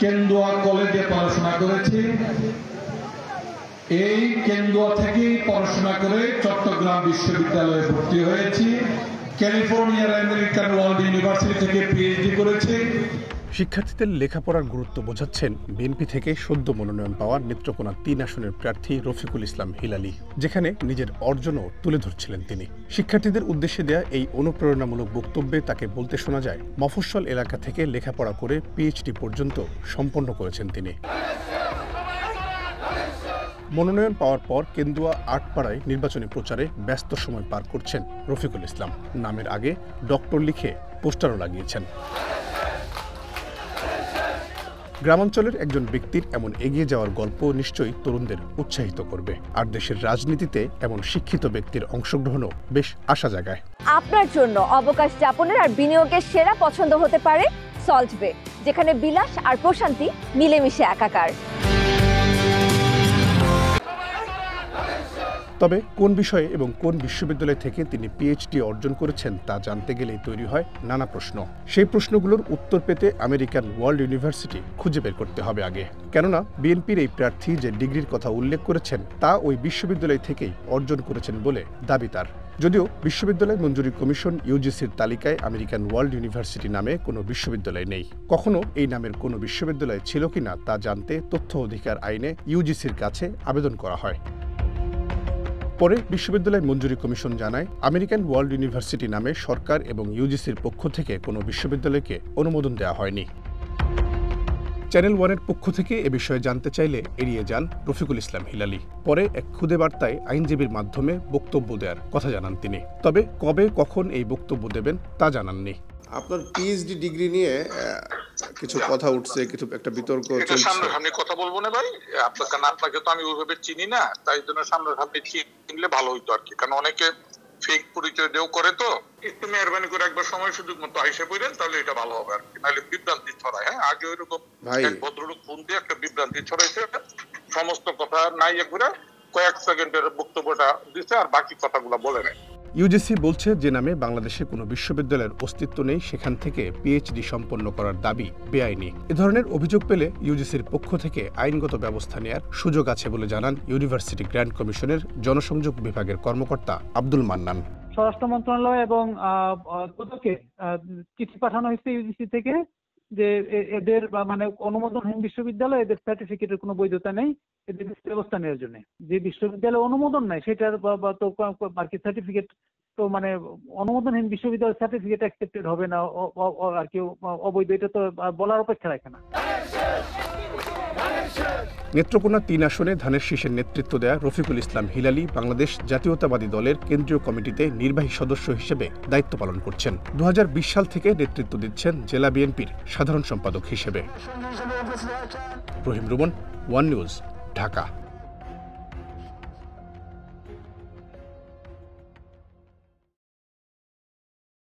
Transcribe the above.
কেন্দুয়া কলেজে পড়াশোনা করেছি। এই কেন্দুয়া থেকেই পড়াশোনা করে চট্টগ্রাম বিশ্ববিদ্যালয়ে ভর্তি হয়েছি। ক্যালিফোর্নিয়ার আমেরিকান ওয়ার্ল্ড ইউনিভার্সিটি থেকে পিএইচডি করেছি। শিক্ষার্থীদের লেখাপড়ার গুরুত্ব বোঝাচ্ছেন বিএনপি থেকে সদ্য মনোনয়ন পাওয়া নেত্রকোনা ৩ আসনের প্রার্থী রফিকুল ইসলাম হিলালি, যেখানে নিজের অর্জনও তুলে ধরছিলেন তিনি। শিক্ষার্থীদের উদ্দেশ্যে দেয়া এই অনুপ্রেরণামূলক বক্তব্যে তাকে বলতে শোনা যায়, মফস্বল এলাকা থেকে লেখাপড়া করে পিএইচডি পর্যন্ত সম্পন্ন করেছেন তিনি। মনোনয়ন পাওয়ার পর কেন্দুয়া আটপাড়ায় নির্বাচনী প্রচারে ব্যস্ত সময় পার করছেন রফিকুল ইসলাম। নামের আগে ডক্টর লিখে পোস্টারও লাগিয়েছেন। গ্রামাঞ্চলের একজন ব্যক্তির এমন এগিয়ে যাওয়ার গল্প নিশ্চয়ই তরুণদের উৎসাহিত করবে। আর দেশের রাজনীতিতে এমন শিক্ষিত ব্যক্তির অংশগ্রহণও বেশ আশা জাগায়। আপনার জন্য অবকাশ যাপনের আর বিনিয়োগের সেরা পছন্দ হতে পারে সল্ট বে, যেখানে বিলাস আর প্রশান্তি মিলেমিশে একাকার। তবে কোন বিষয়ে এবং কোন বিশ্ববিদ্যালয় থেকে তিনি পিএইচডি অর্জন করেছেন তা জানতে গেলেই তৈরি হয় নানা প্রশ্ন। সেই প্রশ্নগুলোর উত্তর পেতে আমেরিকান ওয়ার্ল্ড ইউনিভার্সিটি খুঁজে বের করতে হবে আগে। কেননা বিএনপির এই প্রার্থী যে ডিগ্রির কথা উল্লেখ করেছেন তা ওই বিশ্ববিদ্যালয় থেকেই অর্জন করেছেন বলে দাবি তার। যদিও বিশ্ববিদ্যালয় মঞ্জুরি কমিশন ইউজিসির তালিকায় আমেরিকান ওয়ার্ল্ড ইউনিভার্সিটি নামে কোনো বিশ্ববিদ্যালয় নেই। কখনো এই নামের কোনো বিশ্ববিদ্যালয় ছিল কিনা তা জানতে তথ্য অধিকার আইনে ইউজিসির কাছে আবেদন করা হয়। পরে বিশ্ববিদ্যালয় মঞ্জুরি কমিশন জানায়, আমেরিকান ওয়ার্ল্ড ইউনিভার্সিটি নামে সরকার এবং ইউজিসির পক্ষ থেকে কোনো বিশ্ববিদ্যালয়কে অনুমোদন দেওয়া হয়নি। চ্যানেল ওয়ানের পক্ষ থেকে এ বিষয়ে জানতে চাইলে এড়িয়ে যান রফিকুল ইসলাম হিলালি। পরে এক খুদে বার্তায় আইনজীবীর মাধ্যমে বক্তব্য দেওয়ার কথা জানান তিনি। তবে কবে কখন এই বক্তব্য দেবেন তা জানাননি। আপনার পিএইচডি ডিগ্রি নিয়ে কিছু কথা উঠছে, কিছু একটা বিতর্ক চলছে। সামনাসামনি কথা বলবো না ভাই, আপনাকে তো আমি ওইভাবে চিনি না, তাই জন্য সামনাসামনি চিনলে ভালো হইতো আর কি। কারণ অনেকে ফেক পরিচয় দেও করে, তো একটু মেহরবানি করে একবার সময় সুযোগ মতো আইসা পড়েন, তাহলে এটা ভালো হবে আর কি। নাহলে বিভ্রান্তি ছড়ায়। হ্যাঁ, আগে ওইরকম এক ভদ্রলোক ফোন দিয়ে একটা বিভ্রান্তি ছড়াইছে, সমস্ত কথা নাই ঘুরে কয়েক সেকেন্ডের বক্তব্যটা দিচ্ছে আর বাকি কথাগুলো বলে নেয়। ইউজিসি বলছে, যে নামে বাংলাদেশে কোনো বিশ্ববিদ্যালয়ের অস্তিত্ব নেই সেখান থেকে পিএইচডি সম্পন্ন করার দাবি বেআইনি। এ ধরনের অভিযোগ পেলে ইউজিসির পক্ষ থেকে আইনগত ব্যবস্থা নেয়ার সুযোগ আছে বলে জানান ইউনিভার্সিটি গ্র্যান্ট কমিশনের জনসংযোগ বিভাগের কর্মকর্তা আব্দুল মান্নান। স্বরাষ্ট্র মন্ত্রণালয় এবং দুদকে চিঠি পাঠানো হয়েছে ইউজিসি থেকে যে এদের মানে অনুমোদনহীন বিশ্ববিদ্যালয়, এদের সার্টিফিকেটের কোনো বৈধতা নেই, এদের ব্যবস্থা নেওয়ার জন্য। যে বিশ্ববিদ্যালয় অনুমোদন নাই সেটার তো আর কি সার্টিফিকেট তো মানে অনুমোদনহীন বিশ্ববিদ্যালয় সার্টিফিকেট অ্যাকসেপ্টেড হবে না আর কি, অবৈধ, এটা তো বলার অপেক্ষা রাখে না। নেত্রকোনা ৩ আসনে ধানের শীষের নেতৃত্ব দেয়া রফিকুল ইসলাম হিলালি বাংলাদেশ জাতীয়তাবাদী দলের কেন্দ্রীয় কমিটিতে নির্বাহী সদস্য হিসেবে দায়িত্ব পালন করছেন। ২০২০ সাল থেকে নেতৃত্ব দিচ্ছেন জেলা বিএনপির সাধারণ সম্পাদক হিসেবে। রহিম রুমন, ওয়ান নিউজ, ঢাকা।